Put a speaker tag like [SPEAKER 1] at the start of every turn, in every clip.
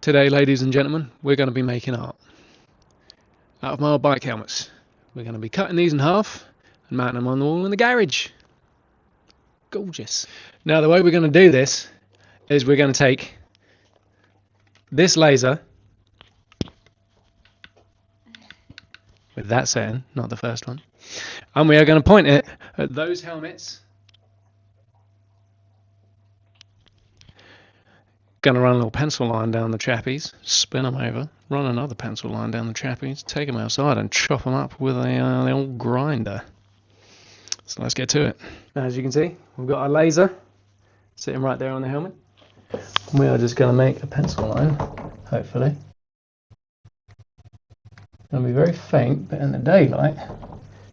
[SPEAKER 1] Today, ladies and gentlemen, we're going to be making art out of my old bike helmets. We're going to be cutting these in half and mounting them on the wall in the garage. Gorgeous. Now, the way we're going to do this is we're going to take this laser with that setting, not the first one, and we are going to point it at those helmets. Going to run a little pencil line down the trapeze, spin them over, run another pencil line down the trapeze, take them outside and chop them up with the old grinder. So let's get to it. As you can see, we've got our laser sitting right there on the helmet. We are just going to make a pencil line, hopefully. It's going to be very faint, but in the daylight,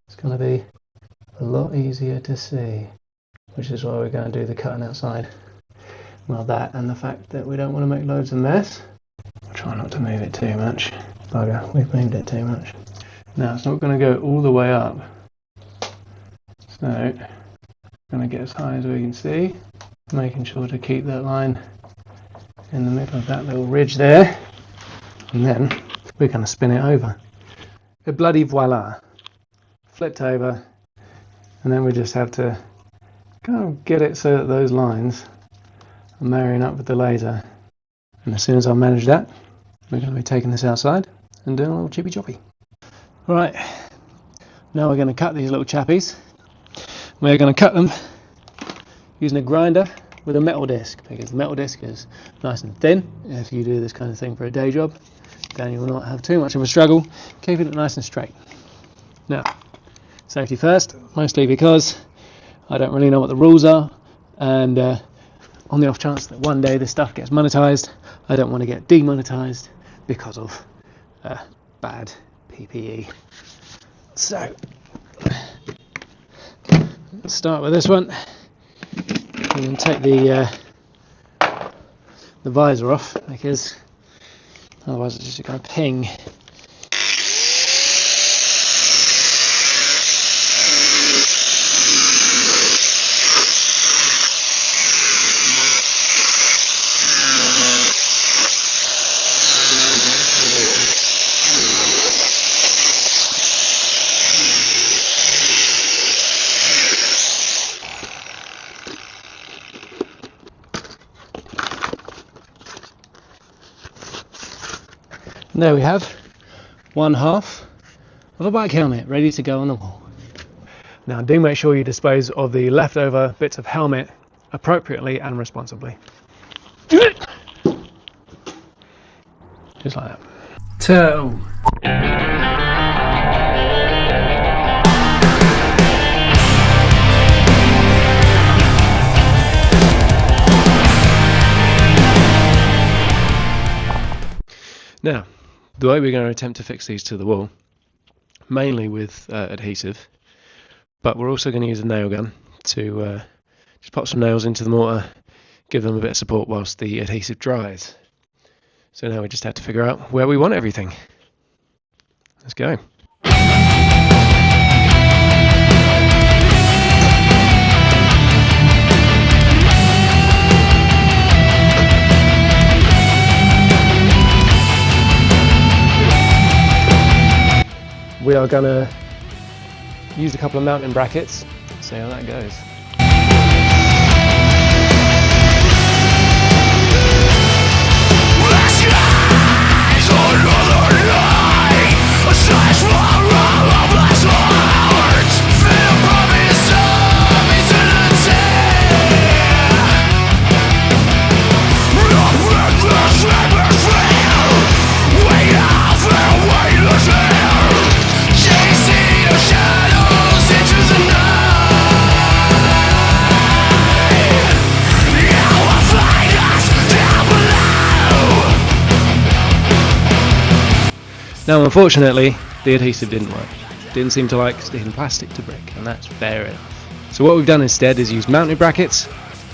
[SPEAKER 1] it's going to be a lot easier to see, which is why we're going to do the cutting outside. Well, that and the fact that we don't want to make loads of mess. I'll try not to move it too much. Bugger, we've moved it too much. Now, it's not going to go all the way up. So, I'm going to get as high as we can see, making sure to keep that line in the middle of that little ridge there. And then we're going to spin it over. Et bloody voila. Flipped over. And then we just have to kind of get it so that those lines I'm marrying up with the laser, and as soon as I manage that, we're going to be taking this outside and doing a little chippy choppy. Right, now we're going to cut these little chappies. We're going to cut them using a grinder with a metal disc, because the metal disc is nice and thin. If you do this kind of thing for a day job, then you will not have too much of a struggle keeping it nice and straight. Now, safety first, mostly because I don't really know what the rules are, and on the off chance that one day this stuff gets monetized, I don't want to get demonetized because of bad PPE. So, let's start with this one. I'm going to take the visor off, because otherwise it's just going to ping. And there we have one half of a bike helmet ready to go on the wall. Now, do make sure you dispose of the leftover bits of helmet appropriately and responsibly. Just like that. Turtle. Now, the way we're going to attempt to fix these to the wall, mainly with adhesive, but we're also going to use a nail gun to just pop some nails into the mortar, give them a bit of support whilst the adhesive dries. So now we just have to figure out where we want everything. Let's go. We are going to use a couple of mounting brackets, see how that goes. Now, unfortunately, the adhesive didn't work. Didn't seem to like sticking plastic to brick, and that's fair enough. So what we've done instead is use mounting brackets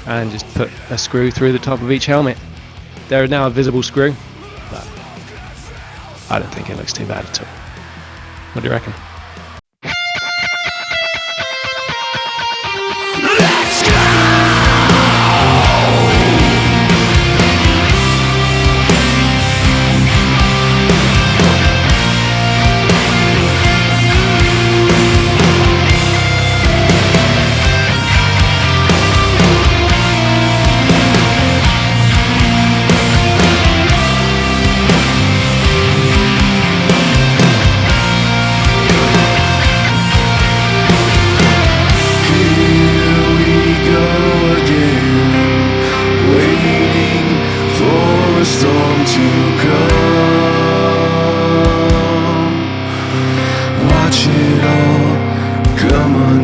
[SPEAKER 1] and just put a screw through the top of each helmet. There is now a visible screw, but I don't think it looks too bad at all. What do you reckon?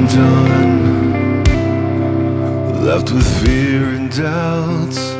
[SPEAKER 2] undone, left with fear and doubts.